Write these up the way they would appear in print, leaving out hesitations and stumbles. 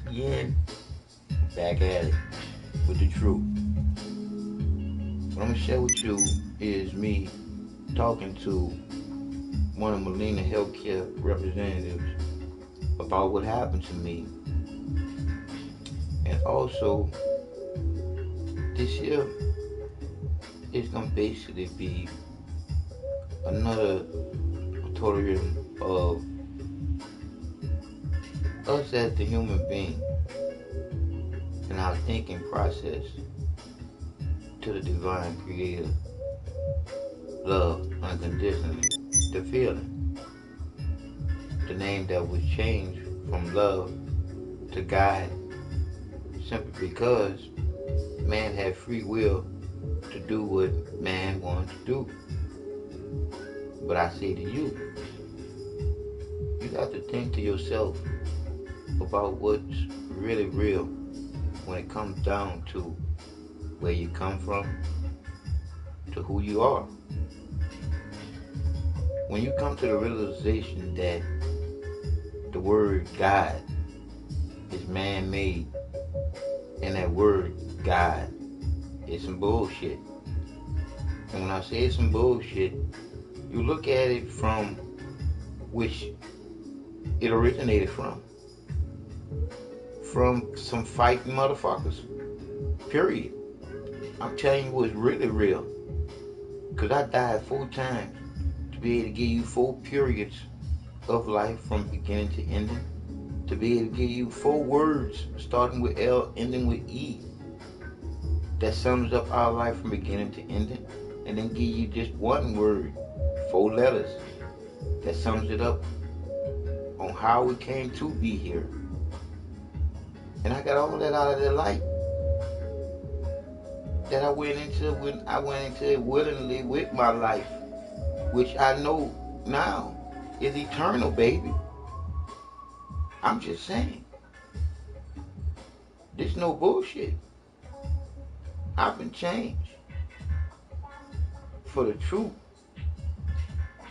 Again, back at it with the truth. What I'm gonna share with you is me talking to one of Molina Healthcare representatives about what happened to me, and also this year is gonna basically be another tutorial of us as the human being and our thinking process to the divine creator, love unconditionally, the feeling, the name that was changed from love to God simply because man had free will to do what man wanted to do. But I say to you, you got to think to yourself about what's really real when it comes down to where you come from to who you are. When you come to the realization that the word God is man-made and that word God is some bullshit. And when I say it's some bullshit, you look at it from which it originated from some fighting motherfuckers. Period. I'm telling you what's really real. Because I died 4 times to be able to give you 4 periods of life from beginning to ending. To be able to give you 4 words starting with L, ending with E. That sums up our life from beginning to ending. And then give you just 1 word, 4 letters. That sums it up on how we came to be here. And I got all that out of the light that I went into when I went into it willingly with my life, which I know now is eternal, baby. I'm just saying, there's no bullshit. I've been changed for the truth,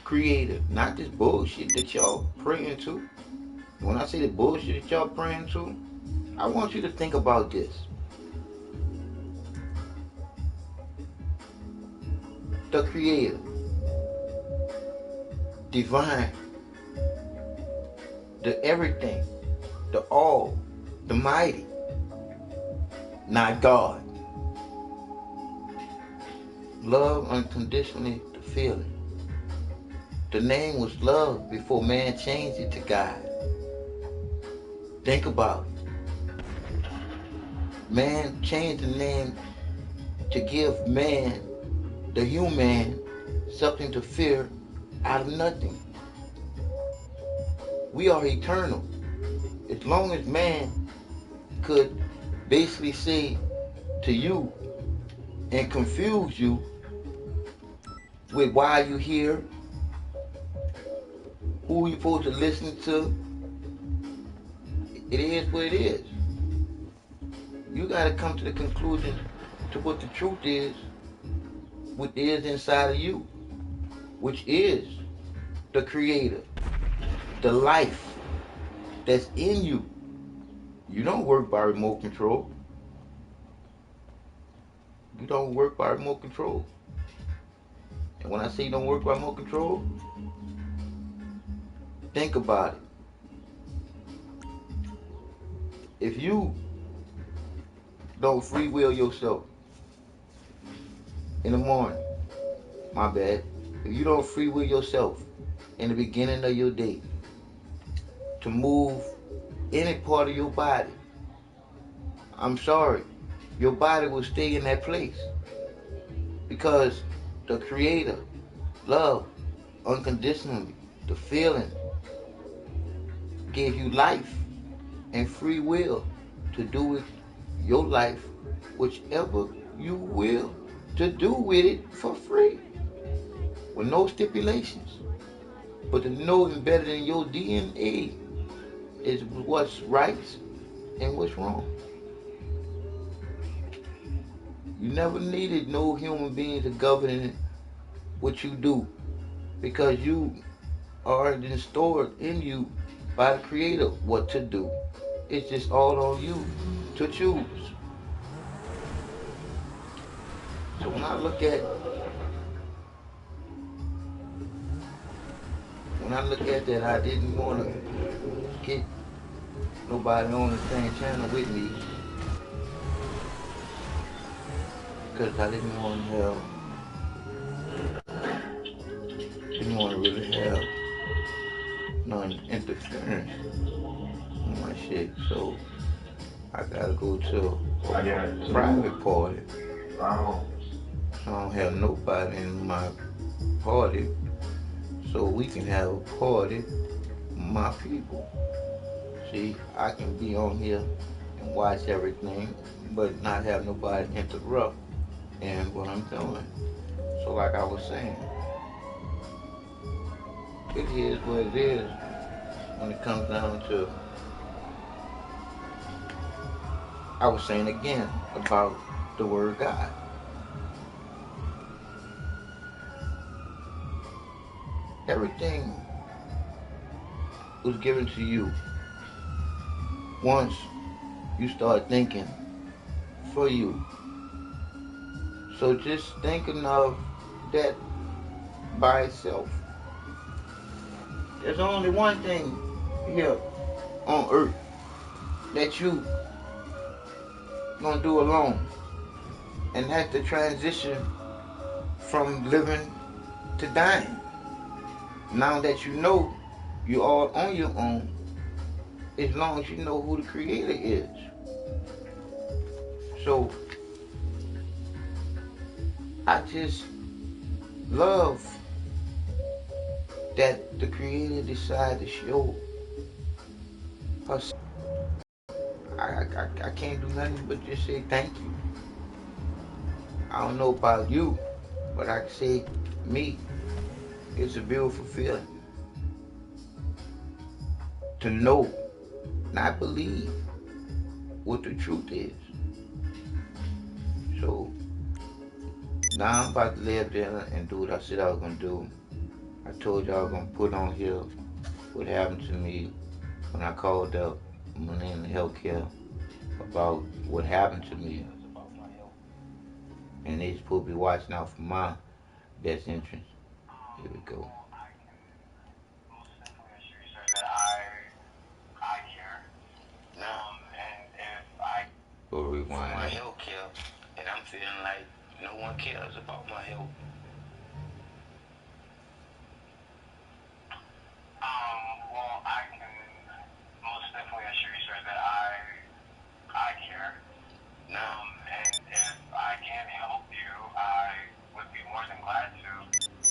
creator, not this bullshit that y'all praying to. When I say the bullshit that y'all praying to, I want you to think about this. The creator, divine, the everything, the all, the mighty, not God. Love unconditionally, the feeling. The name was love before man changed it to God. Think about it. Man changed the name to give man, the human, something to fear out of nothing. We are eternal. As long as man could basically say to you and confuse you with why you here, who you supposed to listen to, it is what it is. You got to come to the conclusion to what the truth is, what is inside of you, which is the creator, the life that's in you. You don't work by remote control. You don't work by remote control. And when I say you don't work by remote control, think about it. If you don't free will yourself in the morning, my bad, if you don't free will yourself in the beginning of your day to move any part of your body, I'm sorry, your body will stay in that place because the creator, love, unconditionally, the feeling, gave you life and free will to do with your life whichever you will to do with it for free with no stipulations. But to know embedded in your DNA is what's right and what's wrong. You never needed no human being to govern what you do because you are stored in you by the creator what to do. It's just all on you to choose. So when I look at that, I didn't want to get nobody on the same channel with me because I didn't want to really have none interference on my shit. So I gotta go to a private party. I don't have nobody in my party, so we can have a party, my people. See, I can be on here and watch everything, but not have nobody interrupt in what I'm doing. So like I was saying, it is what it is when it comes down to, I was saying again about the word God. Everything was given to you once you start thinking for you. So just thinking of that by itself. There's only one thing here on earth that you gonna do alone, and that's the transition from living to dying. Now that you know you're all on your own, as long as you know who the creator is. So I just love that the creator decided to show us. I can't do nothing but just say thank you. I don't know about you, but I can say me, it's a beautiful feeling to know, not believe what the truth is. So now I'm about to live there and do what I said I was gonna do. I told y'all I was gonna put on here what happened to me when I called up Millennium Healthcare about what happened to me. And they supposed to be watching out for my best interest. Here we go. We'll rewind my health care, and I'm feeling like no one cares about my health. Well, I can most definitely assure you, sir, that I care. And if I can help you, I would be more than glad to.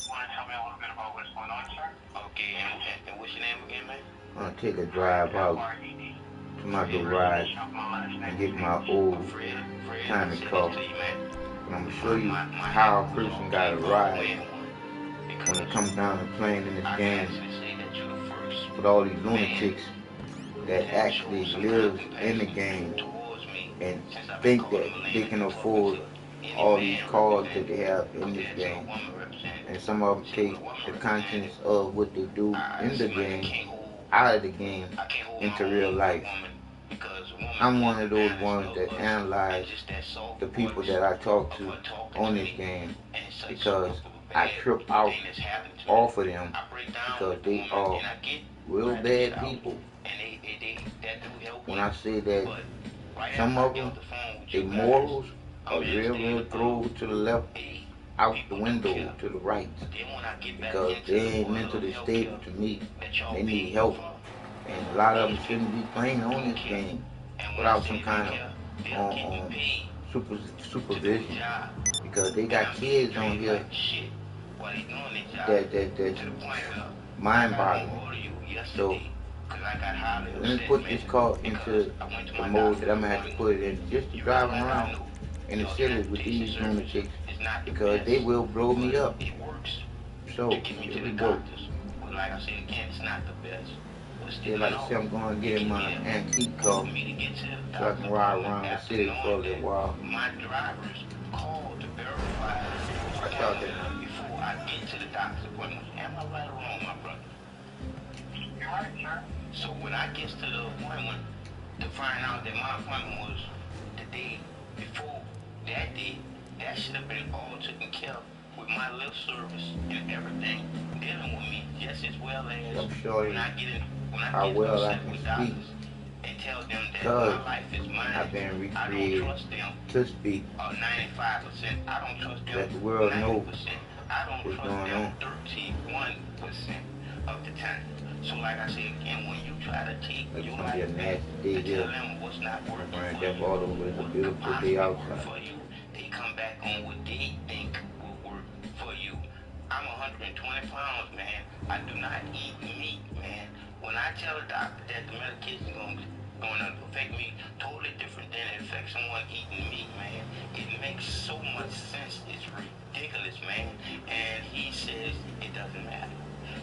Want to tell me a little bit about what's going on, sir? Okay, and what's your name again, man? I'm gonna take a drive out to my garage and get my old timey car. And I'm gonna show you how a person got a ride when it comes down to playing in this game with all these lunatics that actually live in the game and think that they can afford all these cars that they have in this game. And some of them take the contents of what they do in the game out of the game into real life. I'm one of those ones that analyze the people that I talk to on this game because I trip out off of them because they are real bad people. When I say that some of them, their morals are real thrown to the left, out the window to the right, because they ain't mentally stable to me. They need help, and a lot of them shouldn't be playing on this game without some kind of supervision, because they got kids on here that mind-boggling. So let me put this car into the mode that I'm gonna have to put it in just to drive around in the city with these lunatics, because they will blow me up. So here we go. Still like I say, I'm going to get in my antique car so I can ride around the city for a little while. I thought that before I get to the doctor's appointment. Am I right or wrong, my brother? You're right, sir. So when I get to the appointment, to find out that my appointment was the day before that day. That should have been all taken care of with my lip service and everything dealing with me just as well as I'm sure when I get how well I upset can with speak. doctors and tell them that my life is mine. I've been I don't recreated trust them to speak. 95%. I don't trust them Let the world 90%. know I don't what's trust going them on. 31% of the time. So like I said again, when you try to take It's your gonna be a life back nasty day to here. tell them what's not working Burned for up you, all over. It's a what could beautiful possibly day work outside. for you, they come back on what they think will work for you. I'm 120 pounds, man. I do not eat meat, man. When I tell a doctor that the medication is going to affect me totally different than it affects someone eating meat, man, it makes so much sense. It's ridiculous, man. And he says it doesn't matter.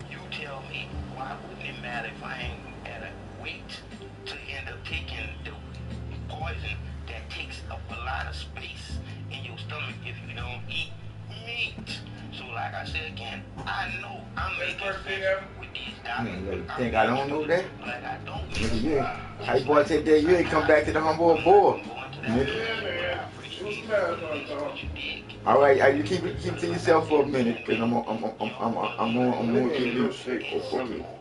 You tell me, why wouldn't it matter if I ain't at a weight to end up taking the poison that takes up a lot of space in your stomach if you don't eat meat? So like I said again, I know I'm making sense with these doctors. You think I don't know that? Like I don't Nigga, you ain't, how you boy said that you ain't come back to the humble board. All right, you keep to yourself for a minute, cause I'm going to you.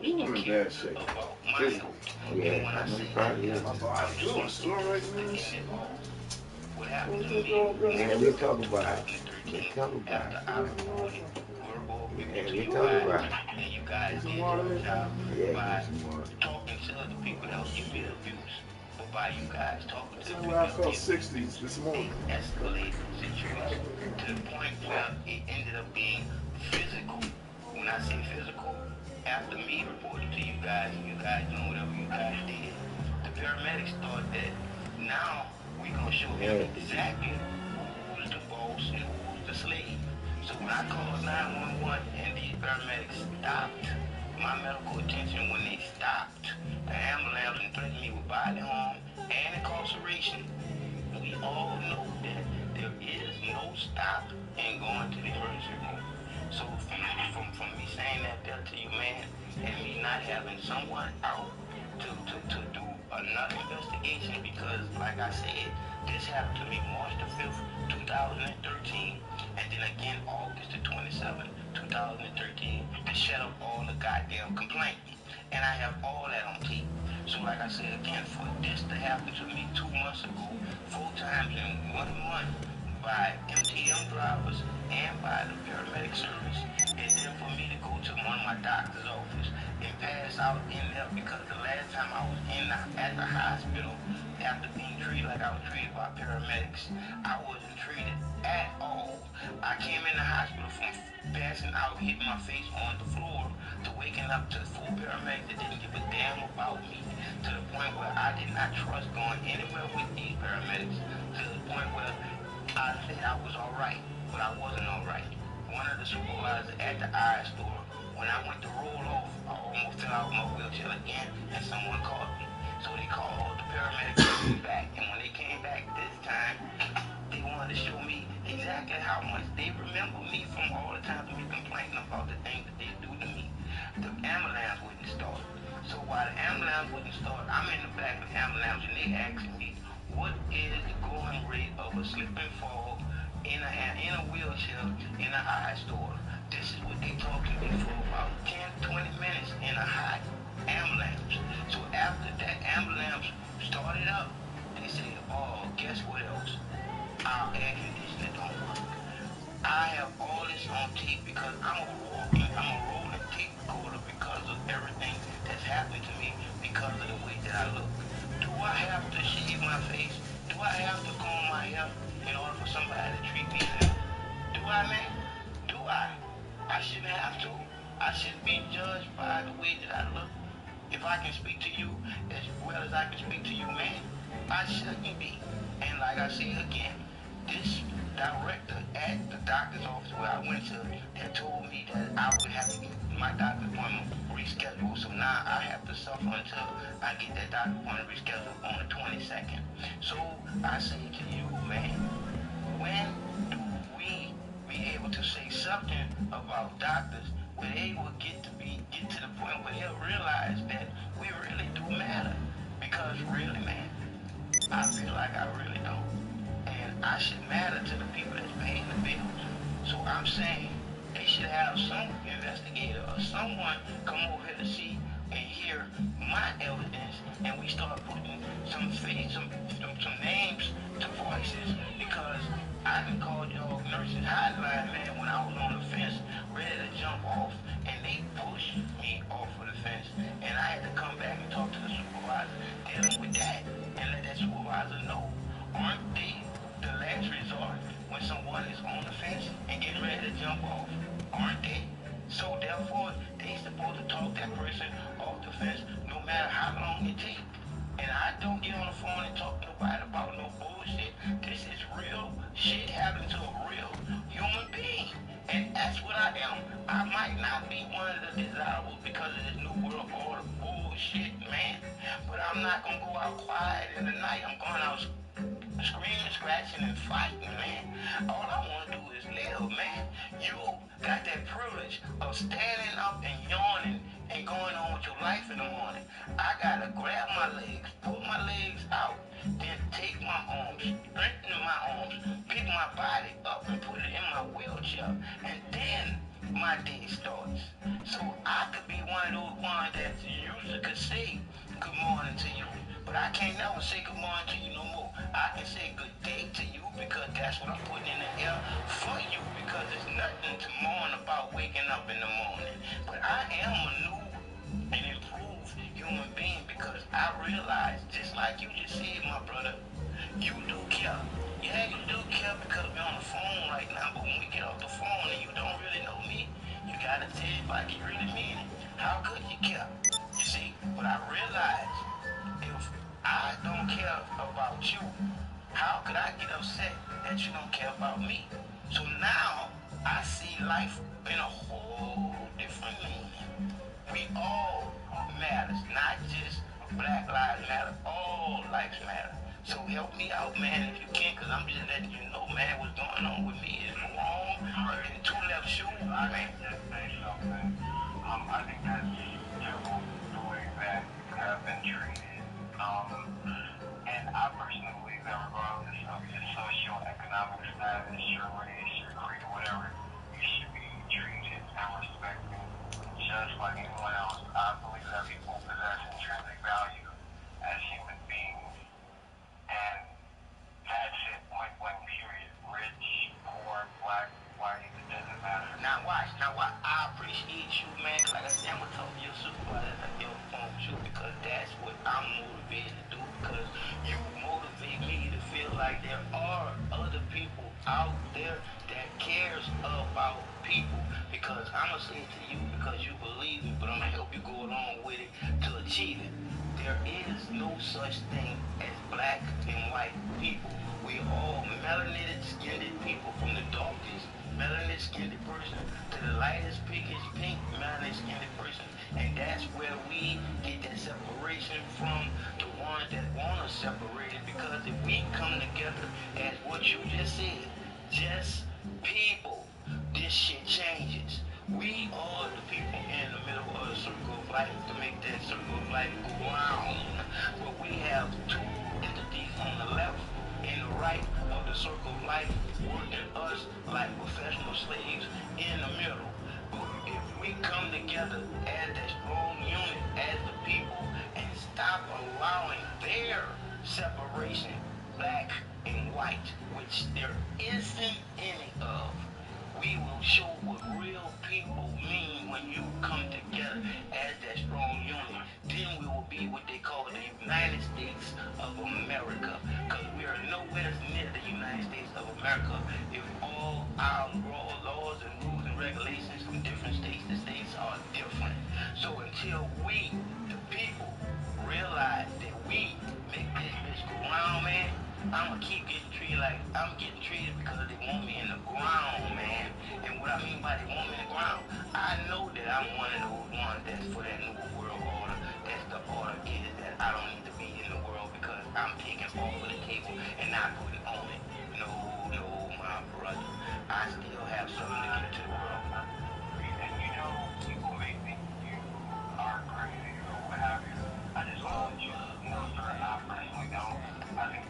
You in bad shape. Physical. Yeah, I know you probably is. You on sore right now? Shit. Yeah, we'll talk about it. We'll talk about it. Yeah, we'll talk about it. And you guys did your job by talking to other people that was giving me abuse. But by you guys talking to the people I felt 60s this morning. it escalated the situation to the point where it ended up being physical. When I say physical, after me reporting to you guys and you guys doing whatever you guys did, the paramedics thought that now we're going to show them exactly who's the boss and who's the slave. So when I called 911 and these paramedics stopped my medical attention, when they stopped the ambulance and threatened me with bodily harm and incarceration, we all know that there is no stop in going to the emergency room. So from me saying that there to you, man, and me not having someone out to do another investigation, because like I said, this happened to me March the 5th, 2013, and then again August the 27th, 2013, to shut up all the goddamn complaints. And I have all that on tape. So like I said again, for this to happen to me 2 months ago, 4 times in 1 month, by MTM drivers and by the paramedic service, and then for me to go to one of my doctor's office and pass out in there, because the last time I was at the hospital after being treated like I was treated by paramedics, I wasn't treated at all. I came in the hospital from passing out, hitting my face on the floor, to waking up to 4 paramedics that didn't give a damn about me, to the point where I did not trust going anywhere with these paramedics, to the point where I said I was alright, but I wasn't alright. One of the supervisors at the eye store, when I went to roll off, I almost fell out of my wheelchair again, and someone caught me. So they called the paramedics back, and when they came back this time, they wanted to show me exactly how much they remember me from all the times we complaining about the things that they do to me. The ambulance wouldn't start. So while the ambulance wouldn't start, I'm in the back of the ambulance, and they asking me, what is the going rate of a slip and fall in a wheelchair in an eye store? This is what they talked to me for about 10, 20 minutes in a hot ambulance. So after that ambulance started up, they said, oh, guess what else? Our air conditioner don't work. I have all this on tape because I'm a rolling tape recorder because of everything that's happened to me because of the way that I look. Do I have to shave my face? Do I have to comb my hair in order for somebody to treat me fair? Do I, man? Do I? I shouldn't have to. I shouldn't be judged by the way that I look. If I can speak to you as well as I can speak to you, man, I shouldn't be. And like I say again, this director at the doctor's office where I went to, that told me that I would have to get my doctor's appointment rescheduled. So now I have to suffer until I get that doctor's appointment rescheduled on the 22nd. So I say to you, man, when do we be able to say something about doctors where they will get to the point where they'll realize that we really do matter? Because really, man, I feel like I really don't. And I should matter to the people that's paying the bills. So I'm saying they should have some investigator or someone come over here to see and hear my evidence, and we start putting some face, some names to voices, because I can call your nurses hotline, man, when I was on the fence, ready to jump off, and they pushed me off of the fence, and I had to come back and talk to the supervisor, dealing with that, and let that supervisor know. Aren't they the last resort when someone is on the fence and getting ready to jump off? Aren't they? So therefore, they supposed to talk that person off the fence no matter how long it takes. And I don't get on the phone and talk to nobody about no bullshit. This is real shit happening to a real human being. And that's what I am. I might not be one of the desirables because of this new world order bullshit, man. But I'm not gonna go out quiet in the night. I'm going out screaming, scratching, and fighting, man. All I want to do is live, man. You got that privilege of standing up and yawning and going on with your life in the morning. I gotta grab my legs, pull my legs out, then take my arms, strengthen my arms, pick my body up and put it in my wheelchair, and then my day starts. So I could be one of those ones that usually could say good morning to you, but I can't never say good morning to you no more. I can say good day to you because that's what I'm putting in the air for you, because it's nothing to mourn about waking up in the morning. But I am a new and improved human being because I realize, just like you just said, my brother, you do care. Yeah, you do care because we're on the phone right now, but when we get off the phone and you don't really know me, you gotta tell if I can really mean it. How could you care? You see, but I realize if I don't care about you, how could I get upset that you don't care about me? So now I see life in a whole different meaning. We all matters, not just Black Lives Matter. All lives matter. So help me out, man, if you can, because I'm just letting you know, man, what's going on with me is wrong. And two left shoes, man. I think that's terrible the way that you have been treated. And I personally believe that regardless of your socioeconomic status, your race, your creed, whatever, you should be treated and respected just like anyone else. I believe that people possess intrinsic value as human beings. And that's it, point blank, period. Rich, poor, black, white, it doesn't matter. Now watch, I appreciate you, man, because like I said, I'm going to talk to your supervisor and get on the phone with you, because that's what I'm motivated to do, because you motivate me to feel like there are other people out there that cares about people, because I'm going to say it to you because you believe me, but I'm going to help you go along with it to achieve it. There is no such thing as black and white people. We all melanated skinned people, from the darkest melanated skinned person to the lightest pinkish pink melanated skinned person. And that's where we get that separation from the ones that want to separate it, because if we come together as what you just said, just people, this shit changes. We are the people in the middle of the circle of life to make that circle of life go round. But we have two entities on the left and the right of the circle of life working us like professional slaves in the middle. But if we come together as that strong unit, as the people, and stop allowing their separation, black and white, which there isn't any of, we will show what real people mean when you come together as that strong unit. Then we will be what they call the United States of America, because we are nowhere near the United States of America if all our laws and rules and regulations from different states to states are different. So until we, the people, realize that we make this bitch go round, man, I'm gonna keep getting treated like I'm getting treated because they want me in the ground, man. And what I mean by they want me in the ground, I know that I'm one of those ones that's for that new world order. That's the order is that I don't need to be in the world because I'm taking off of the table and not putting on it. No, my brother. I still have something to give to the world. And you know, people may think you are crazy or what have you. I just want to let you know, sir, I personally don't. I think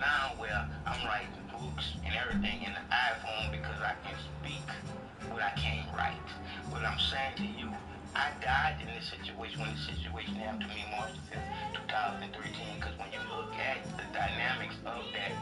now where I'm writing books and everything in the iPhone because I can speak what I can't write. But I'm saying to you, I died in this situation when the situation happened to me March 5th, 2013. Because when you look at the dynamics of that,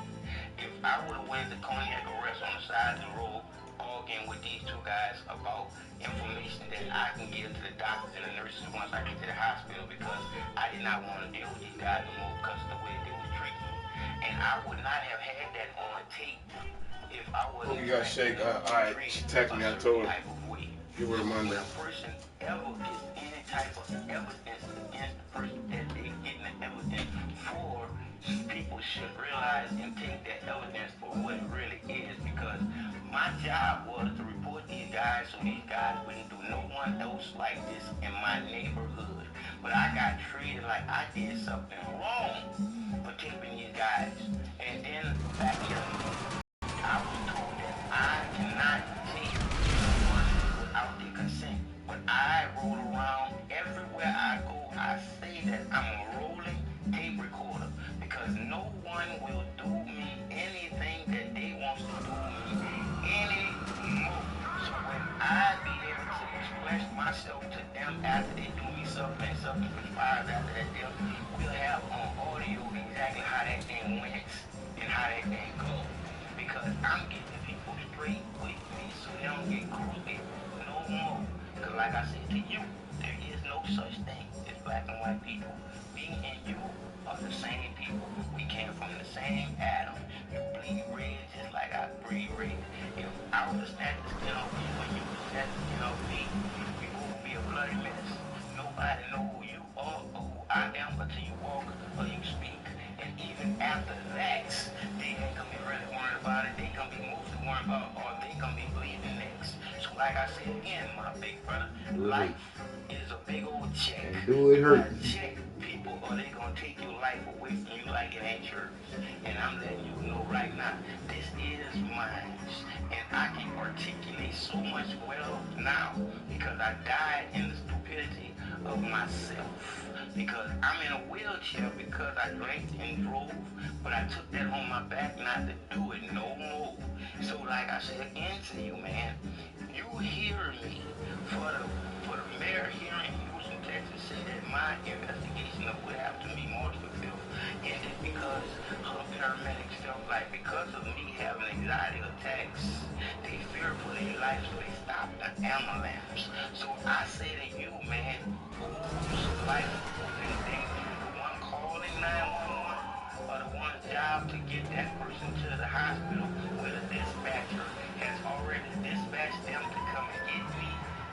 if I would have went to cognac arrest on the side of the road, arguing with these two guys about information that I can give to the doctors and the nurses once I get to the hospital because I did not want to deal with these guys no more because of the way they were treating me. And I would not have had that on tape if I wasn't. You got Shake. Alright, she texted me. I told her. Give her a Monday. When a person ever gets any type of evidence against the person that they're getting the evidence for, people should realize and take that evidence for what it really is, because my job was to report these guys so these guys wouldn't do no one else like this in my neighborhood. But I got treated like I did something wrong for taping these guys. And then back here, I was told that I cannot tape anyone without their consent. But I roll around everywhere I go. I say that I'm a rolling tape recorder because no one will do me anything that they want to do me anymore. So when I be able to express myself to them after they do me something, something transpires after that deal, we'll have on audio exactly how that thing went and how that thing goes. Because I'm getting people straight with me so they don't get crooked no more. Because like I said to you, there is no such thing as black and white people. Me and you are the same people. We came from the same atom. You bleed red just like I bleed red. If I was to snatch the skin off you and you was to snatch the skin off me, we would be a bloody mess. Nobody know who you are or who I am until you walk or you speak. And even after that, they ain't gonna be really worried about it. They gonna be mostly worried about, or they gonna be bleeding next. So like I said again, my big brother, life is a big old check. And do it hurt. Check people, or they gonna take your life away from you like it ain't yours. And I'm letting you know right now, this is mine. And I can articulate so much well now because I died in the stupidity of myself. Because I'm in a wheelchair because I drank and drove, but I took that on my back not to do it no more. So like I said again to you, man, you hear me for the mayor here in Houston, Texas, say that my investigation of what happened to me March the 5th ended because her paramedics felt like because of me having anxiety attacks, they fear for their life, so they stopped the ambulance. So I say to you, man, whose life was in danger? The one calling 911 or the one's job to get that person to the hospital where the dispatcher has already dispatched them to come and get me,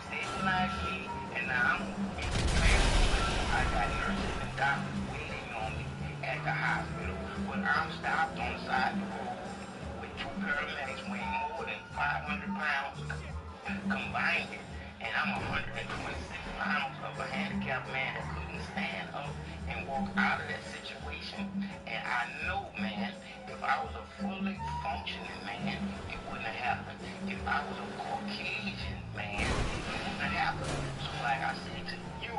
stabilize me, and now I'm in the transport. I got nurses and doctors waiting on me at the hospital, but I'm stopped on the side of the road with two paramedics weighing more than 500 pounds combined, and I'm 126 pounds of a handicapped man that couldn't stand up and walk out of that situation. And I know, man, if I was a fully functioning man, it wouldn't have happened. If I was a Caucasian man, it wouldn't have happened. So like I said to you,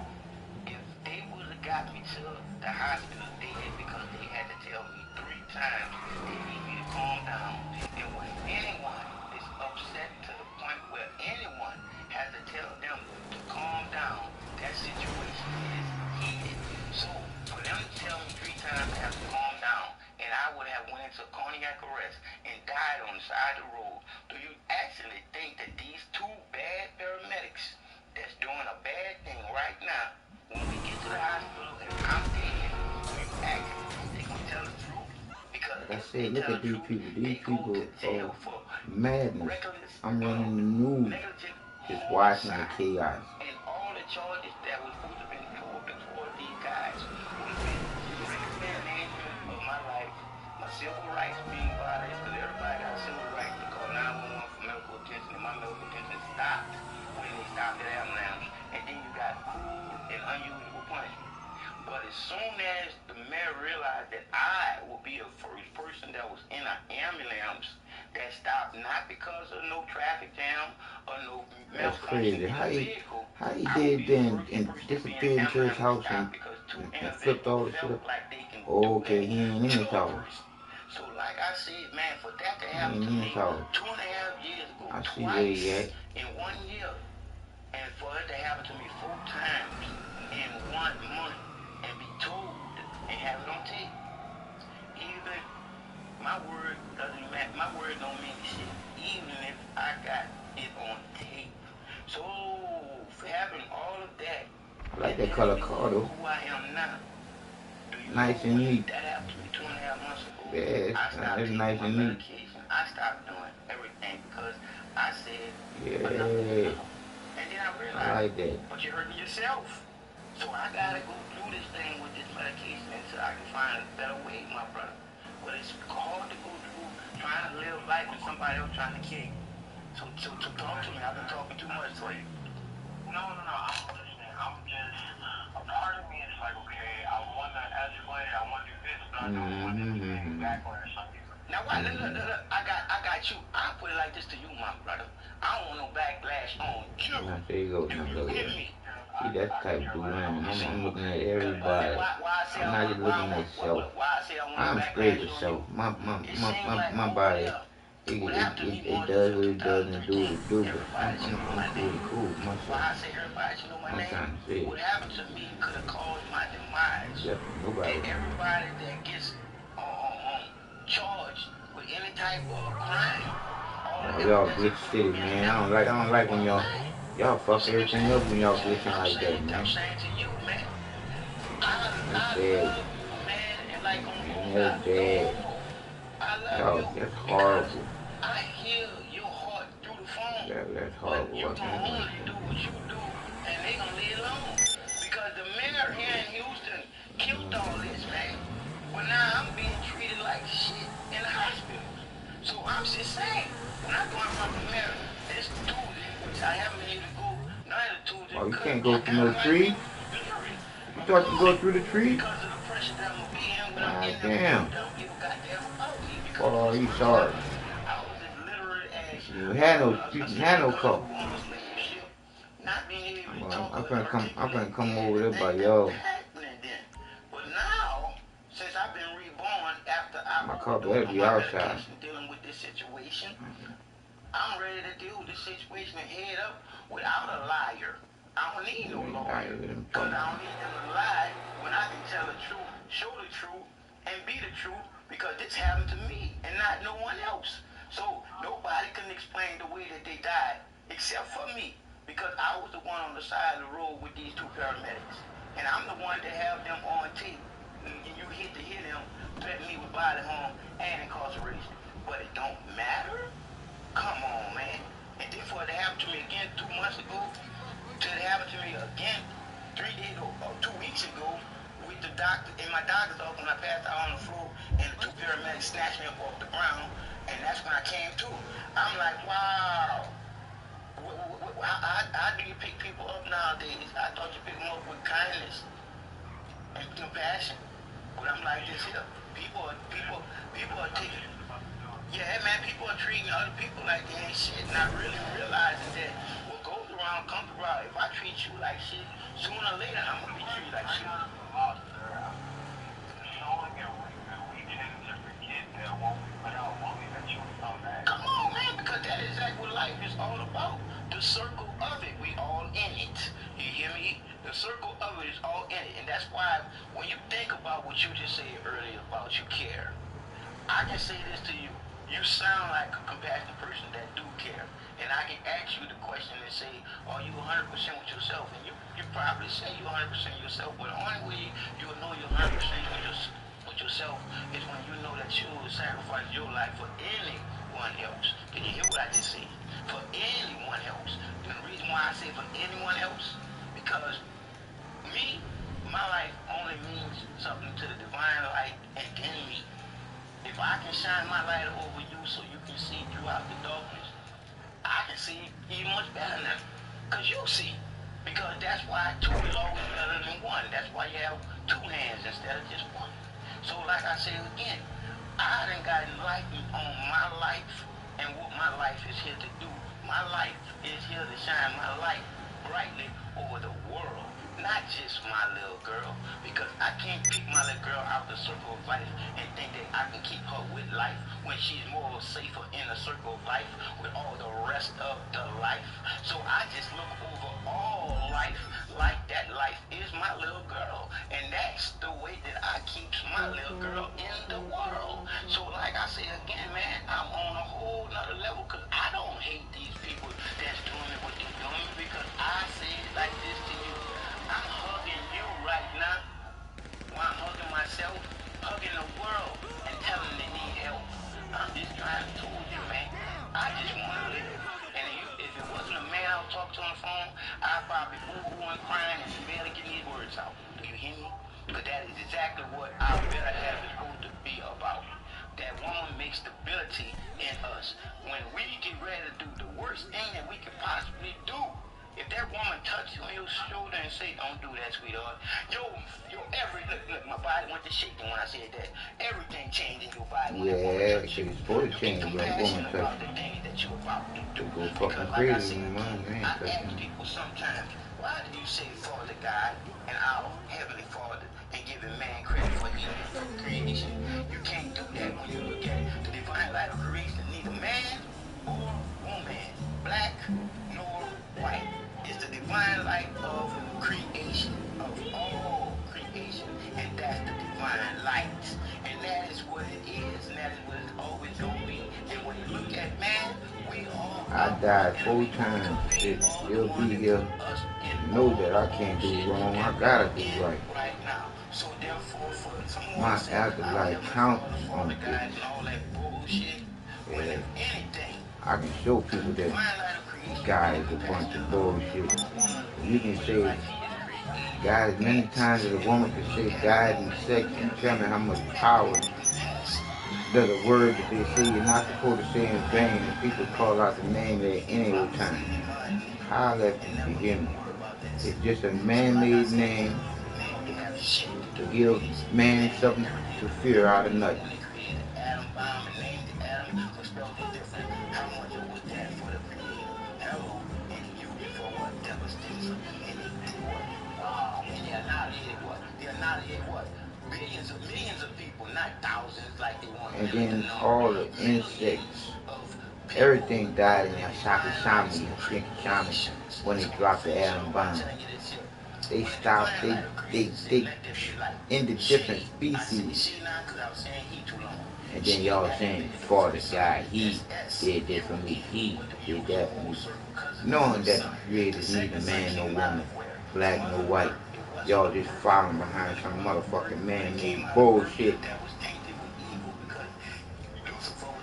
if they would have got me to the hospital dead because they had to tell me 3 times they need me to calm down. And when anyone is upset to the point where anyone has to tell them to calm down, that situation is heated. So for them to tell me 3 times I have to calm down, and I would have went into cardiac arrest and died on the side of the road, do you actually think that these 2 bad paramedics that's doing a bad thing right now, when we get to the hospital and I'm dead, do you actually think they're going to tell the truth? Because Like I said, look at these people. These people are madness. I'm running the news, just watching the chaos. And all the charges that was supposed to be toward these guys would have been reckless endangerment of my life, my civil rights being violated, because everybody got civil rights to call 911 for medical attention, and my medical attention stopped when they stopped at ambulance. And then you got cruel and unusual punishment. But as soon as the mayor realized that I would be the first person that was in an ambulance that stopped not because of no traffic jam or no That's malfunction crazy. in the vehicle, How he did then and disappeared into his house and flipped all the shit up. Oh, okay, he ain't in his house. So like I said, man, for that to happen to me 2.5 years ago, I see where twice he at. in 1 year, and for it to happen to me 4 times in 1 month, and be told and have it on tape, even my word doesn't matter. My word don't mean shit, even if I got it on tape. So for having all of that, I like that color car though. who I am now. Nice and neat. That happened to me 2.5 months ago. Yeah, I stopped it's taking nice my and neat. medication. I stopped doing everything because I said Yeah, enough is enough. And then I realized, I like that. but you're hurting yourself. So I gotta go through this thing with this medication until I can find a better way, my brother. But it's hard to go through trying to live life with somebody else trying to kill you. So talk to me. I've been talking too much for you. No, I'm listening. I'm just, a part of me is like, okay, I want to escalate, I want to do this, but I don't want this to be any backlash on you. Now, look, I got you. I'll put it like this to you, my brother. I don't want no backlash on you. Now, there you go. Do Now, you look, hear yeah. me? See, that's the type of dude I am. I'm looking at everybody. I'm not just looking at self. I'm straight with self. My body, it does what it does and do what it do, but I'm cool with myself. I'm trying to say What it. happened to me could have caused my demise. Definitely, nobody. And everybody that gets charged with any type of crime, Oh, y'all glitch city, man. I don't like when y'all fuck everything up when y'all glitching like that, man. I'm saying to you, man, That's I bad. love you, man, and like Man, that's bad. I love Y'all, you that's because horrible. I hear your heart through the phone. That's But horrible. you I gonna can't only like do that. what you do, and they gonna leave alone. Because the mayor here in Houston killed all this, man. But now I'm being treated like shit in the hospital. So I'm just saying, when I go in front of the mayor this Tuesday, which I haven't been able to go none of the Tuesday, Oh, you because can't go I through got no like tree? literally You thought you could go through the tree? because of the pressure that I'm gonna be in when I'm God in there, damn. don't give a goddamn about me because Oh, of you this sorry. I was as literate as You didn't have no cup. not being able to talk I'm or gonna come over there the by things that was y'all. happening then. But now, since I've been reborn after I My car overdosed better on be my outside. medication dealing with this situation, I'm ready to deal with this situation and head up without a liar. I don't need no lawyer. Because I don't need them to lie when I can tell the truth, show the truth, and be the truth because this happened to me and not no one else. So nobody can explain the way that they died except for me because I was the one on the side of the road with these two paramedics. And I'm the one that have them on tape. And you hit to hear them threaten me with body harm and incarceration. But it don't matter. Come on, man. And then for it to happen to me again 2 months ago, to it happen to me again 3 days or 2 weeks ago with the doctor in my doctor's office when I passed out on the floor and the two paramedics snatched me up off the ground, and that's when I came to. I'm like, wow. How do you pick people up nowadays? I thought you pick them up with kindness and compassion. But I'm like this here. People are taking. Yeah, man, people are treating other people like they ain't shit, not really realizing that what goes around comes around. If I treat you like shit, sooner or later I'm gonna be treated like shit. Come on, man, because that is exactly what life is all about. The circle of it, we all in it. You hear me? The circle of it is all in it. And that's why when you think about what you just said earlier about you care, I can say this to you. You sound like a compassionate person that do care. And I can ask you the question and say, are you 100% with yourself? And you probably say you're 100% yourself, but the only way you will know you're 100% with yourself is when you know that you will sacrifice your life for anyone else. Did you hear what I just said? For anyone else. And the reason why I say for anyone else, because me, my life only means something to the divine light and then me. If I can shine my light over you so you can see throughout the darkness, I can see even much better now. Because you see. Because that's why two is always better than one. That's why you have two hands instead of just one. So like I said again, I done got enlightened on my life and what my life is here to do. My life is here to shine my light brightly over the world. not just my little girl, because I can't pick my little girl out the circle of life and think that I can keep her with life when she's more safer in the circle of life with all the rest of the life. So I just look over all life like that life is my little girl, and that's the way that I keep my little girl in the world. So like I say again, man, I'm on a whole nother level, because I don't hate these people that's doing what they're doing, because I say it like this to you. I'm hugging you right now, while I'm hugging myself, hugging the world, and telling them they need help. I'm just trying to tell you, man, I just want to live. And if it wasn't a man I would talk to on the phone, I'd probably boo-hoo and crying and barely getting these words out. Do you hear me? But that is exactly what our better half is supposed to be about. That woman makes stability in us. When we get ready to do the worst thing that we could possibly do, if that woman touches you on your shoulder and say, don't do that, sweetheart, look, my body went to shaking when I said that. Everything changed in your body when that woman Yeah, touched you. it's supposed to change when a woman About touch the things that you're about to do. you. Go Because fucking like I crazy said, when my man I touch ask you. people sometimes, why do you say Father God and our Heavenly Father and giving man credit for anything from creation? You can't do that when you look at it. The divine light of creation, neither man or woman, black nor white. It's the divine light of creation, of all creation, and that's the divine light. And that is what it is, and that is what it's always going to be. And when you look at man, we all I died 4 times. Shit, still be here. Know that I can't do wrong. I gotta do right. right now. So therefore, for someone My to say, afterlife counts on God this. and all that bullshit, when Yeah. if anything, I can show people that God is a bunch of bullshit. You can say God as many times as a woman can say God and sex. You tell me how much power does a word that they say you're not supposed to say in vain, and people call out the name at any old time. Holler at me if you hear me. It's just a man-made name to give man something to fear out of nothing. Millions of people, not thousands like they want. And then all the insects, everything died in that Shaka Shami, Stinky Shami, when they dropped the atom bomb. They stopped, they ended different species. And then y'all saying, Father God, he did this for me, he did that for me. Knowing that the creators neither man nor woman, black nor white. Y'all just following behind some motherfucking man-made bullshit.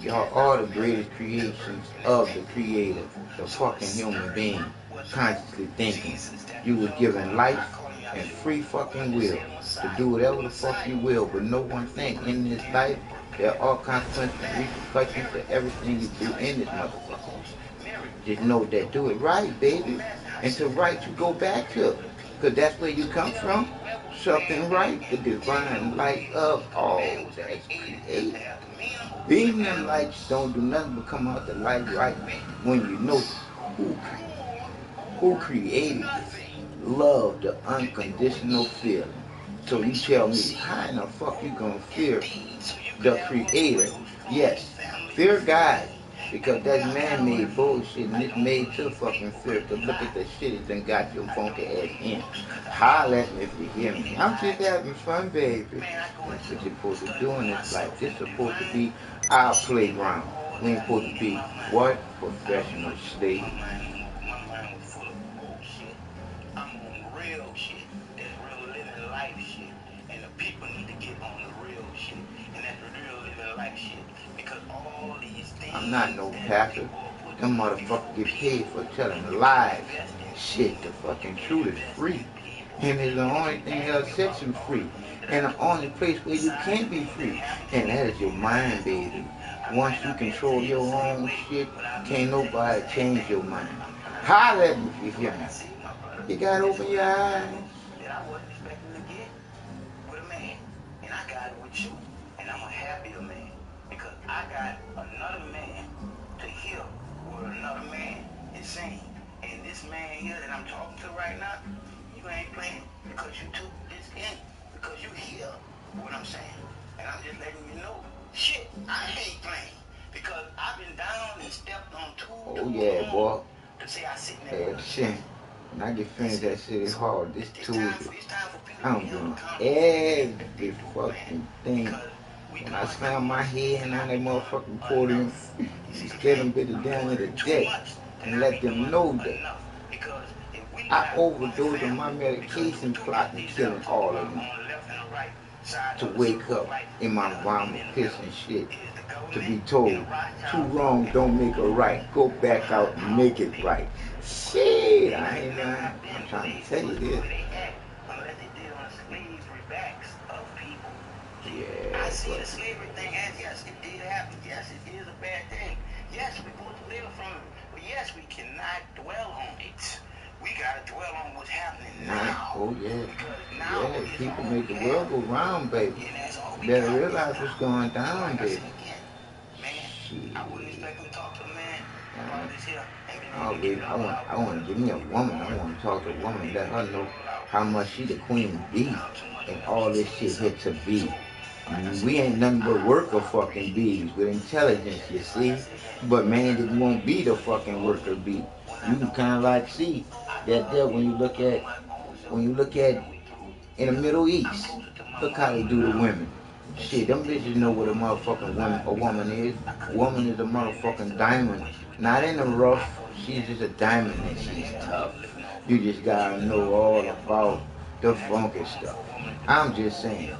Y'all are the greatest creations of the creator, the fucking human being, consciously thinking. You was given life and free fucking will to do whatever the fuck you will, but know one thing, in this life, there are consequences and repercussions to everything you do in this motherfucker. Just know that, do it right, baby. And to right you go back to, because that's where you come from. Something right, the divine light of all that's created. Being and lights don't do nothing but come out the light right when you know who created you. Love, the unconditional feeling. So you tell me, how in the fuck you gonna fear the creator? Yes, fear God, because that's man-made bullshit and it's made to fucking fear. Cause look at the shit it done got your funky ass in. Holler at me if you hear me. I'm just having fun, baby. That's what you're supposed to do in this life. This is supposed to be our playground. We ain't supposed to be what? Professional slaves. I'm on real shit. That's real living life shit. And the people need to get on the real shit. And that's the real living life shit. Because all these things. I'm not no pastor. Them motherfuckers get paid for telling lies. Shit, the fucking truth is free. And it's the only thing that'll set you free. And the only place where you can be free. And that is your mind, baby. Once you control your own shit, can't nobody change your mind. Holler at me if you hear me. You gotta open your eyes. That I wasn't expecting to get with a man. And I got it with you. And I'm a happier man. Because I got another man to hear what another man is saying. And this man here that I'm talking to right now, you ain't playing. you took this in because you hear what I'm saying. And I'm just letting you know, shit, I ain't playing. Because I've been down and stepped on Oh yeah, boy. to say I sit in Hey, that shit. When I get finished that shit is hard. This Tuesday, it's time for people I'm doing every fucking thing. When I slam my head on that motherfucking podium, stare them bitches down in the deck and let them know that I overdosed on my medication, plotting killing all of them. To wake up in my vomit, piss and shit. To be told, two wrongs don't make a right. Go back out and make it right. Shit, I ain't lying. I'm trying to tell you this. I Yeah, see the but slavery thing as yes, it did happen. Yes, it is a bad thing. Yes, we're supposed to live from it. But yes, we cannot dwell on it. We gotta dwell on what's happening now. oh yeah, Now yeah. is People all make the we world have. go round, baby. And that's all we Better got. realize what's going So down, like I baby. said again, man, Shit. I wouldn't expect to talk to a man about this here and been Oh, able to get baby, it I all want, out. I want to give me a woman. I want to talk to a woman, let her know how much she the queen bee, and all this shit here to be. We ain't nothing but worker fucking bees with intelligence, you see. But man, it won't be the fucking worker bee. You can kind of like see that there when you look at in the Middle East. Look how they do the women. Shit, them bitches know what a motherfucking woman is. A woman is a motherfucking diamond. Not in the rough. She's just a diamond and she's tough. You just gotta know all about the funky stuff. I'm just saying.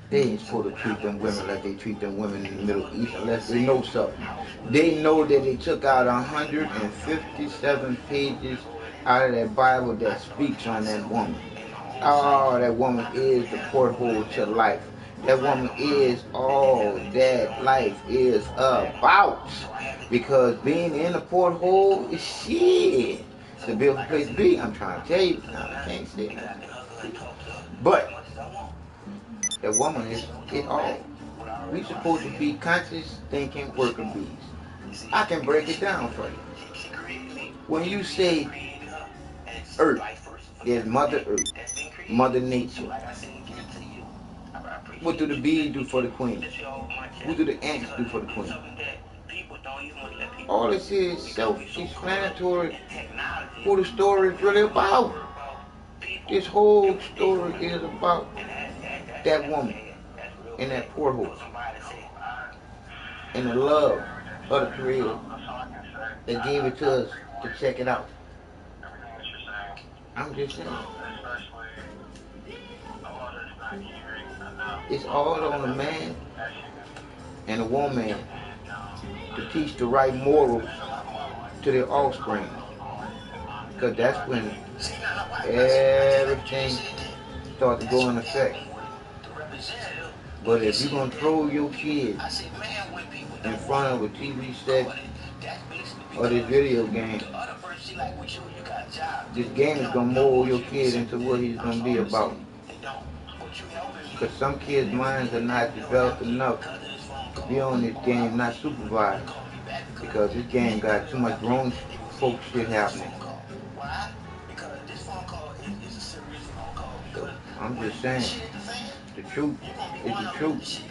They ain't supposed to treat them women like they treat them women in the Middle East unless they know something. They know that they took out 157 pages out of that Bible that speaks on that woman. Oh, that woman is the porthole to life. That woman is all that life is about. Because being in the porthole is shit. It's a beautiful place to be. I'm trying to tell you. I can't say that. But that woman is it all. We supposed to be conscious thinking worker bees. I can break it down for you. When you say earth, there's Mother Earth, Mother Nature. What do the bees do for the queen? What do the ants do for the queen? All this is self-explanatory who the story is really about. This whole story is about that woman in that porthole and the love of the Creator that gave it to us to check it out. I'm just saying. It's all on the man and the woman to teach the right morals to their offspring. Because that's when everything starts to go in effect. But if you're going to throw your kids in front of a TV set or this video game, this game is going to mold your kid into what he's going to be about. Because some kids' minds are not developed enough to be on this game, not supervised. Because this game got too much grown folk shit happening. So I'm just saying, the truth is the truth.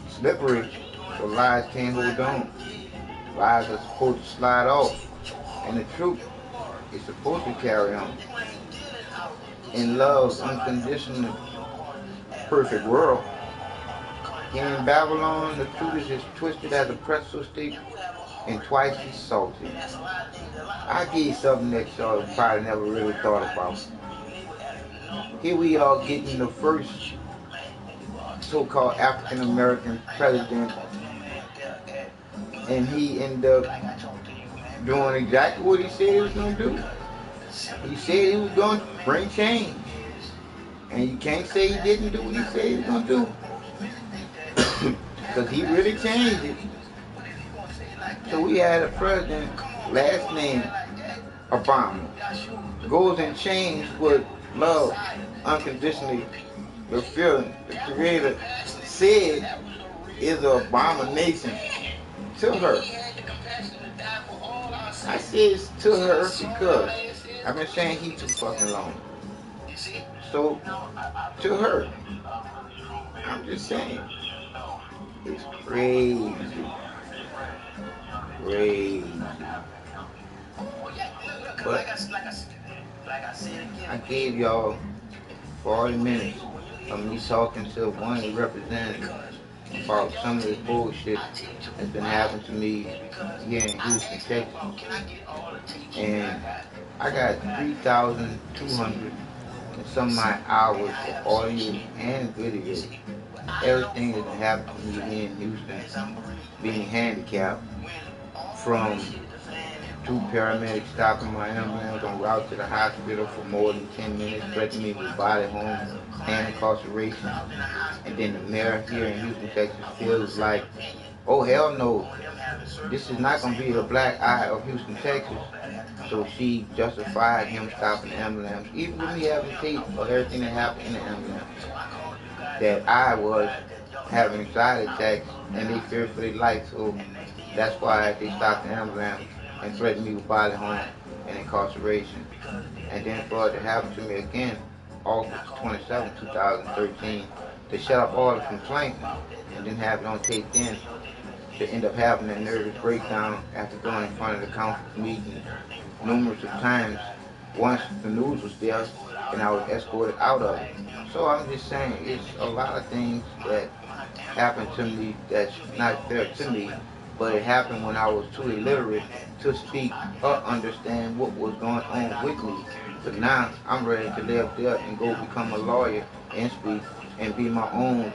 Slippery, so lies can't hold on. Lies are supposed to slide off. And the truth is supposed to carry on. In love's unconditional, perfect world. Here in Babylon, the truth is as twisted as a pretzel stick and twice as salty. I give you something that y'all probably never really thought about. Here we are getting the first so-called African American president, and he ended up doing exactly what he said he was going to do. He said he was going to bring change. And you can't say he didn't do what he said he was going to do. Because he really changed it. So we had a president, last name Obama, goes and changes what love, unconditionally, the feeling, the Creator said is an abomination to her. I say it's to her because I've been saying he too fucking long. also to her. I'm just saying, it's crazy, crazy. But I gave y'all 40 minutes of me talking to one representative about some of this bullshit that's been happening to me here in Houston, Texas. And I got 3,200 and some of my hours of audio and video. Everything that's been happening to me here in Houston, being handicapped, from two paramedics stopping my ambulance on route to the hospital for more than 10 minutes, threatening me with body harm and incarceration. And then the mayor here in Houston, Texas feels like, oh hell no, this is not going to be the black eye of Houston, Texas. So she justified him stopping the ambulance, even with me having tape of everything that happened in the ambulance, that I was having anxiety attacks and they feared for their life. So that's why they stopped the ambulance and threatened me with bodily harm and incarceration. And then for it to happen to me again, August 27, 2013, to shut up all the complaints and then have it on tape then, to end up having a nervous breakdown after going in front of the council meeting numerous of times once the news was there and I was escorted out of it. So I'm just saying, it's a lot of things that happened to me that's not fair to me, but it happened when I was too illiterate to speak or understand what was going on with me. But now I'm ready to live there and go become a lawyer and speak and be my own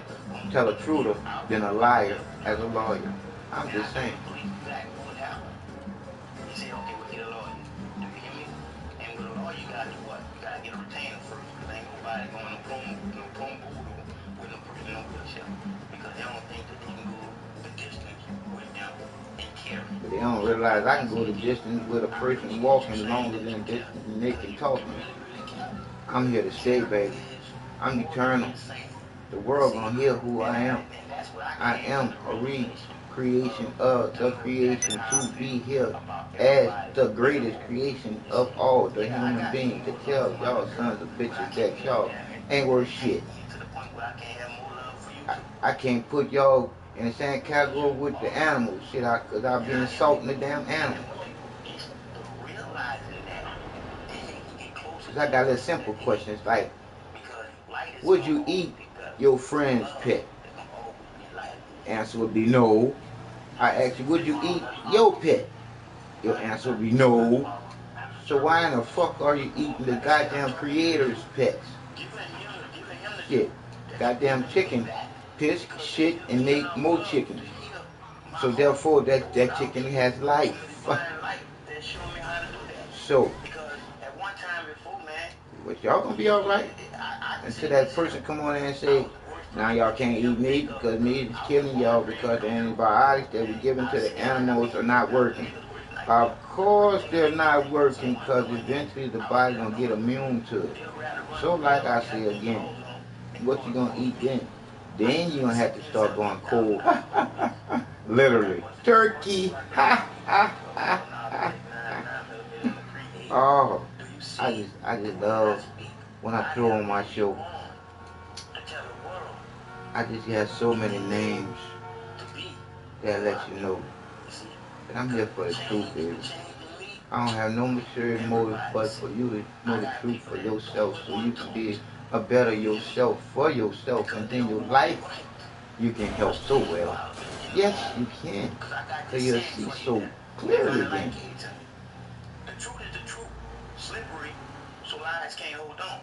tell-a-truther than a liar as a lawyer. I'm just saying. But they don't realize I can go the distance with a person walking longer than distance than they can talk. I'm here to stay, baby. I'm eternal. The world gonna hear who I am. I am a recreation of the creation to be here as the greatest creation of all the human beings, to tell y'all sons of bitches that y'all ain't worth shit. I can't put y'all in the same category with the animals, shit, cause I've been insulting the damn animals. Cause I got a simple question, it's like, would you eat your friend's pet? Answer would be no. I ask you, would you eat your pet? Your answer would be no. So why in the fuck are you eating the goddamn creator's pets? Shit. Goddamn chicken piss, shit, and make more chickens. So therefore that chicken has life. So, but y'all gonna be alright until that person come on in and say, now y'all can't eat meat because meat is killing y'all because the antibiotics that we're giving to the animals are not working. Of course they're not working because eventually the body gonna get immune to it. So like I say again, what you gonna eat then? Then you gonna have to start going cold. Literally. Turkey. Oh, I just love when I throw on my show. I just have so many names that let you know that I'm here for the truth, baby. I don't have no material motive but for you to know the truth for yourself so you can be a better yourself for yourself, and then your life you can help so well. Yes, you can. Because you'll see so clearly then. The truth is the truth. Slippery, so lies can't hold on.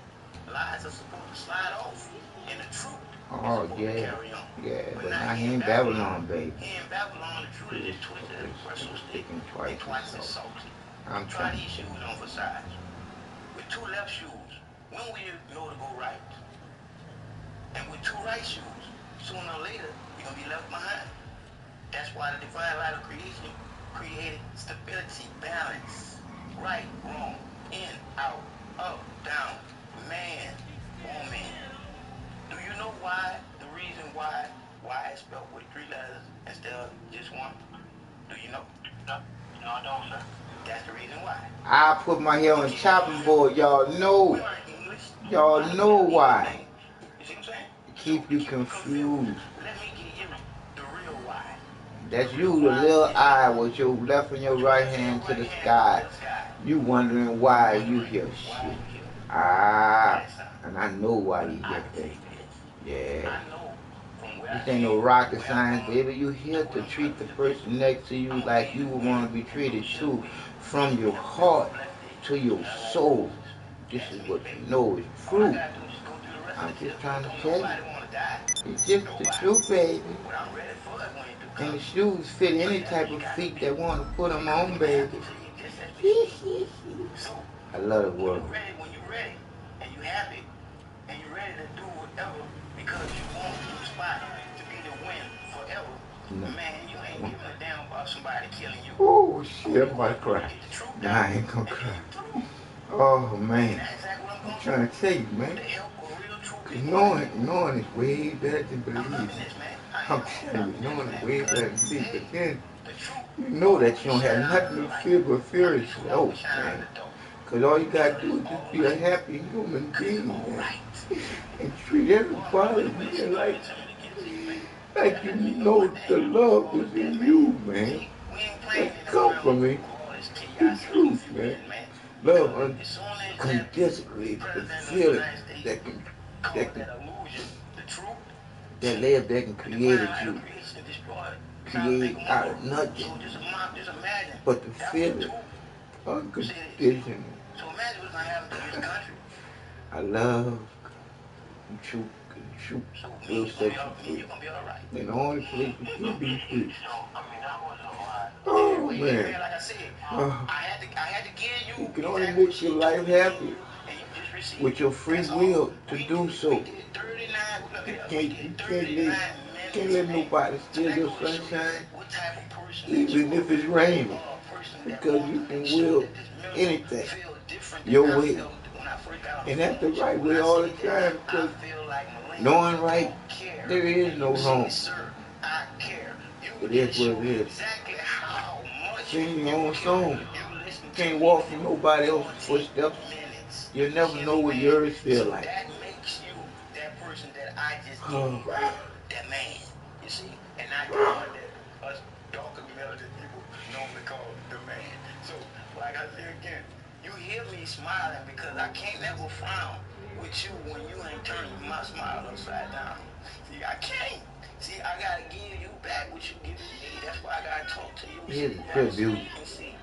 Lies are supposed to slide off. And the truth oh, yeah. Yeah, but now he in Babylon, baby. He in Babylon, the truth is twisted and pressed sticking twice as salty. I'm Try these shoes on for size. With two left shoes, when will you know to go right? And with two right shoes, sooner or later, you're going to be left behind. That's why the divine light of creation created stability, balance, right, wrong, in, out, up, down, man, woman. Do you know why, the reason why is spelled with 3 letters instead of just one? Do you know? No, I don't, sir. That's the reason why. I put my hair on the chopping board, y'all know. We learn English Y'all know why. You see what I'm saying? Keep you confused. Let me give you the real why. That's you, the little eye with your left and your right hand to the sky. You wondering why you hear shit. Ah, and I know why you hear things. Yeah. This ain't no rocket science, baby. You here to treat the person next to you like you would want to be treated too. From your heart to your soul. This is what you know is true. I'm just trying to tell you. It's just the truth, baby. And the shoes fit any type of feet that want to put them on, baby. I love the word. When you're ready, and you happy, and you're ready to do whatever because you want your spot to be the win forever, No. man, you ain't giving a damn about somebody killing you. Oh shit, I'm about to cry. Nah, I ain't gonna cry. Oh man, I'm trying to tell you, man. Cause knowing is way better than believing. I'm telling you, knowing is way better than believing. But then you know that you don't have nothing to fear but fear itself, man. Cause all you gotta do is just be a happy human being, man. And treat everybody, man, like you know the love is in you, man. That come from me. The truth, man. Love unconditionally, the feeling that love that can create you, create out of nothing. But the feeling unconditional. I love the truth will set you free. And the only place you can be free. Oh man. You can only make your life happy with your free will to do so. You can't let nobody steal your sunshine, even if it's raining, because you can will anything your way. And that's the right way all the time, because knowing right, there is no wrong. It is what it is. Sing your own song. You can't walk in nobody else's footsteps. You'll never know what yours feel like. That makes you that person that I just Oh. that man, you see, and not the one that us darker melanated people normally call the man. So, like I said again, you hear me smiling because I can't never frown with you when you ain't turning my smile upside down. See, I can't. See, I gotta give you back what you give me. That's why I gotta talk to you. Here's a tribute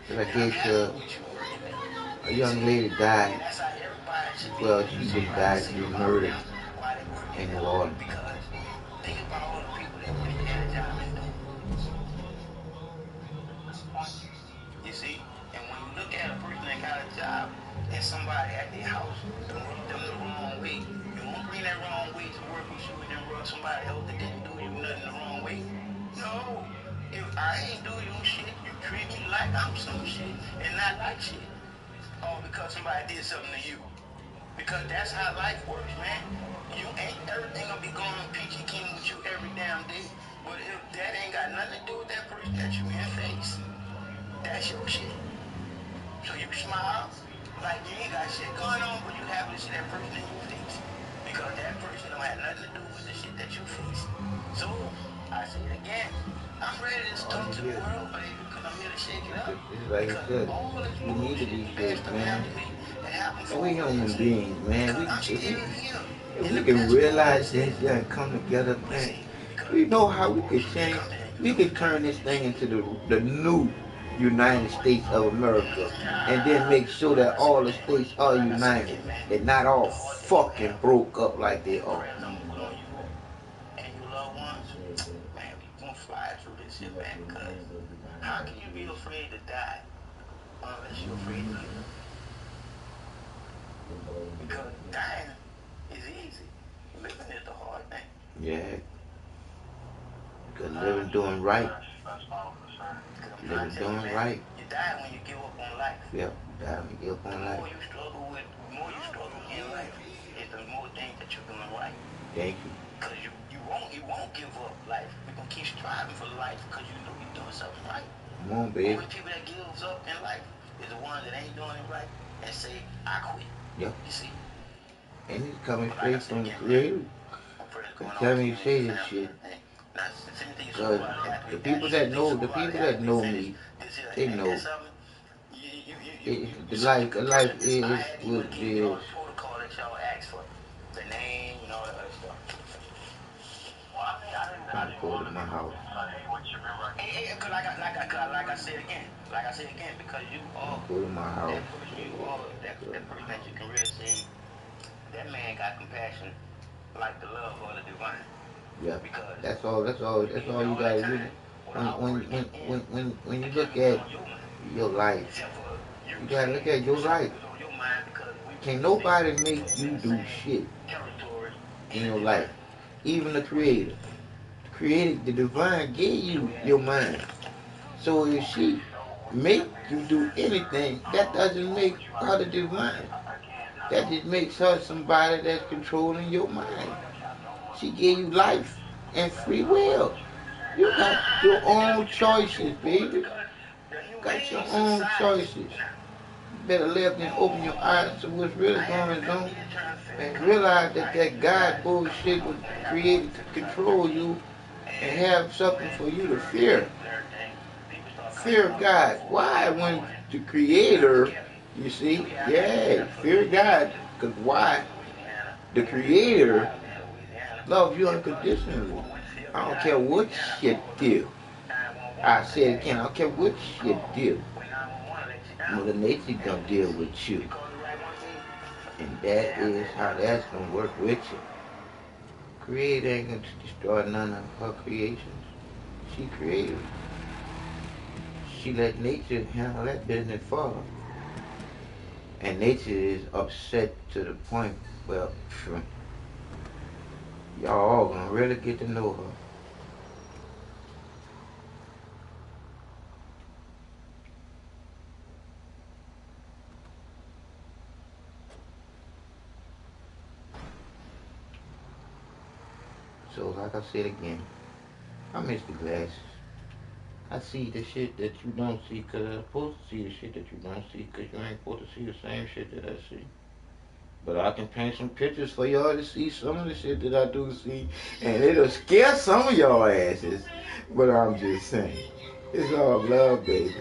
that I gave to a young lady died. Well, she just died. She was murdered in New Orleans. Think about all the people that put their job in doing. You see? And when you look at a person that got a job and somebody at their house don't rub them the wrong way, you won't bring that wrong way to work with you and then rub somebody else that didn't do you nothing the wrong way. No. If I ain't do you shit, you treat me like I'm some shit and not like shit. All because somebody did something to you. Because that's how life works, man. You ain't everything gonna be going peachy keen with you every damn day. But if that ain't got nothing to do with that person that you in face, that's your shit. So you smile like you ain't got shit going on, but you happy to see that person in your face. Because that person don't have nothing to do with the shit that you face. So, I say it again. I'm ready to talk to the world, baby, because I'm here to shake it up. It's like I said, we need to be good, man. And we human beings, man. If we can realize this and come together, man, we know how we can change. We can turn this thing into the new United States of America, and then make sure that all the states are united and not all fucking broke up like they are. And your loved ones, man, we gonna fly through this shit, man, because how can you be afraid to die unless you're afraid to live? Because dying is easy. Living is the hard thing. Yeah. Because living doing right. Living doing right. You die when you give up on life. Yep, you die when you give up on life. The more you struggle in life, is the more things that you're doing right. Thank you. Because you won't give up life. You're gonna keep striving for life because you know you're doing something right. Come on, baby. Only people that gives up in life is the ones that ain't doing it right and say, I quit. Yep. You see? And it's coming straight from the Creator. Tell me you say this shit. Cause the people that know me, they know. The life is what it is. Trying to go to my house. Trying to go to my house. That person that you can really say, that man got compassion like the love of the divine. Yeah, that's all you gotta really. When you look at your life, you gotta look at your life. Can't nobody make you do shit in your life. Even the Creator. The divine gave you your mind. So if she make you do anything, that doesn't make her the divine. That just makes her somebody that's controlling your mind. She gave you life and free will. You got your own choices, baby. Got your own choices. You better live and open your eyes to what's really going on and realize that God bullshit was created to control you and have something for you to fear. Fear God. Why? When the Creator, you see, yeah, fear God. Because why? The Creator loves you unconditionally. I don't care what shit do. I say it again, I don't care what shit do. Mother Nature gonna deal with you. And that is how that's gonna work with you. Creator ain't gonna destroy none of her creations. She created. She let nature handle that business for her. And nature is upset to the point, well, y'all all gonna really get to know her. So, like I said again, I miss the glasses. I see the shit that you don't see because I'm supposed to see the shit that you don't see because you ain't supposed to see the same shit that I see. But I can paint some pictures for y'all to see some of the shit that I do see, and it'll scare some of y'all asses. But I'm just saying, it's all love, baby.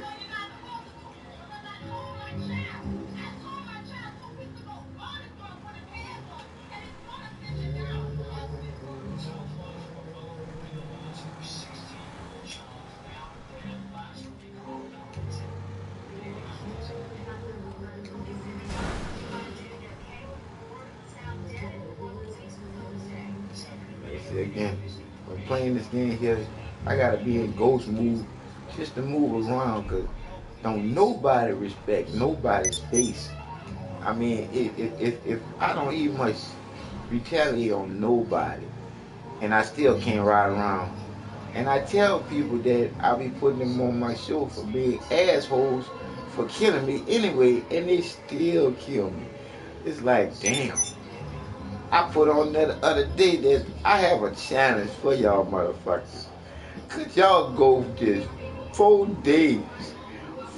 Like I said again, when playing this game here, I gotta be in ghost mood just to move around, cause don't nobody respect nobody's space. I mean, if I don't even much retaliate on nobody, and I still can't ride around, and I tell people that I'll be putting them on my show for being assholes for killing me anyway, and they still kill me. It's like, damn. I put on that other day that I have a challenge for y'all motherfuckers. Could y'all go just 4 days,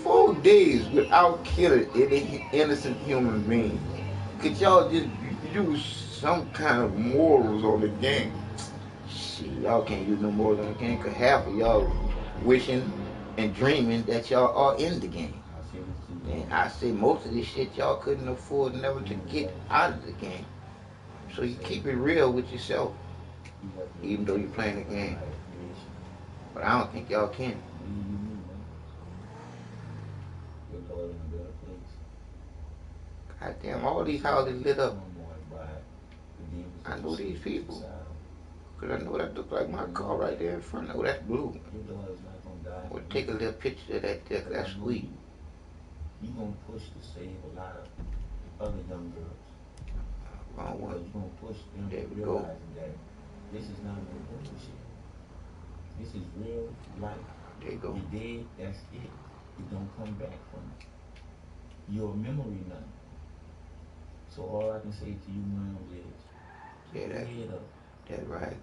4 days without killing any innocent human being? Could y'all just use some kind of morals on the game? Shit, y'all can't use no morals on the game because half of y'all wishing and dreaming that y'all are in the game. And I say most of this shit y'all couldn't afford never to get out of the game. So you keep it real with yourself, even though you're playing the game. But I don't think y'all can. Goddamn, all these houses lit up. I know these people. Because I know that looks like my car right there in front. Oh, that's blue. Or take a little picture of that there, 'cause that's sweet. You're going to push to save a lot of other young girls. Wrong one. You're going to push them There we realizing go. that this is not no bullshit. This is real life. There you go. You dead, that's it. You don't come back from it. Your memory none. So all I can say to you, moms, is Yeah, keep your head up. that's right.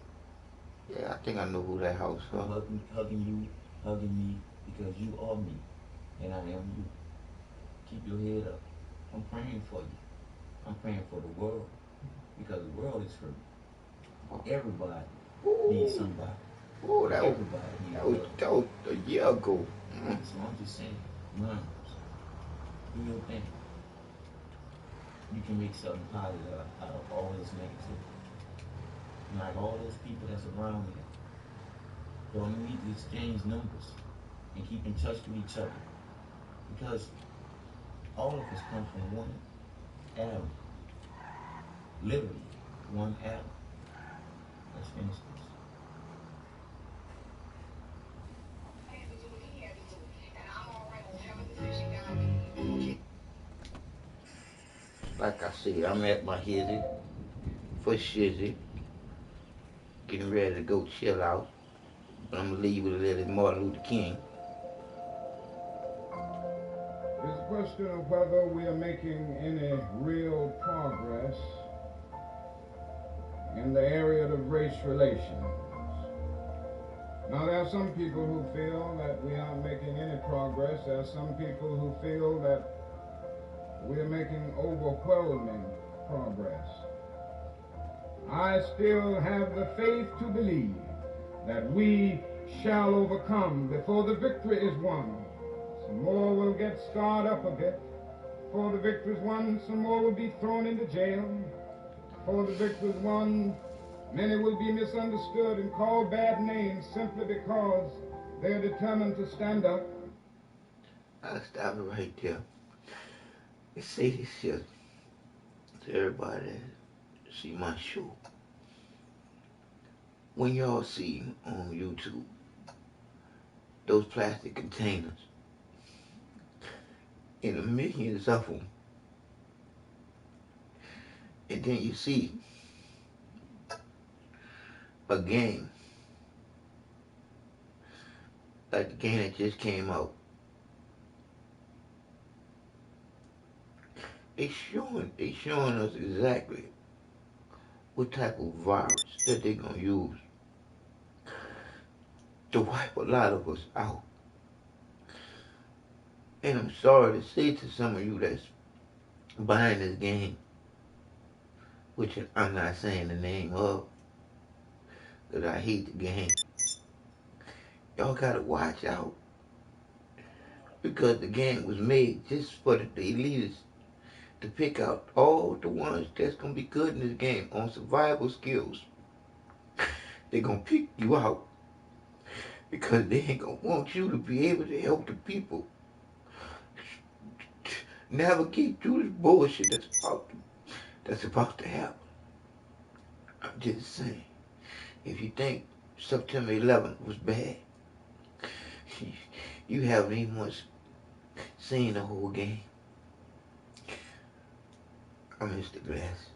Yeah, I think I know who that house I'm is. hugging you, hugging me, because you are me, and I am you. Keep your head up. I'm praying for you. I'm praying for the world. because the world is hurt. Everybody needs Ooh, somebody. ooh, Everybody needs love. that was a year ago. So I'm just saying, rhymes, do your thing. You can make something positive out of all this negativity. Like all those people that's around you, don't need to exchange numbers and keep in touch with each other. Because all of us come from one atom. Literally, one atom. Let's finish this. Like I said, I'm at my hizzy for shizzy, getting ready to go chill out. But I'm gonna leave with a little Martin Luther King. It's a question of whether we are making any real progress in the area of race relations. Now, there are some people who feel that we aren't making any progress. There are some people who feel that we are making overwhelming progress. I still have the faith to believe that we shall overcome before the victory is won. Some more will get scarred up a bit. Before the victory is won, some more will be thrown into jail. Before the victory is won, many will be misunderstood and called bad names simply because they're determined to stand up. I'll stop it right there. And say this shit to everybody that see my show. When y'all see on YouTube those plastic containers and the millions of them, and then you see a game like the game that just came out, they showing us exactly what type of virus that they gonna use to wipe a lot of us out. And I'm sorry to say to some of you that's buying this game, which I'm not saying the name of, because I hate the game. Y'all gotta watch out, because the game was made just for the elitists to pick out all the ones that's gonna be good in this game on survival skills. They gonna pick you out because they ain't gonna want you to be able to help the people navigate through this bullshit that's about to happen. I'm just saying, if you think September 11th was bad, you haven't even much seen the whole game. I'm Mr. Glass.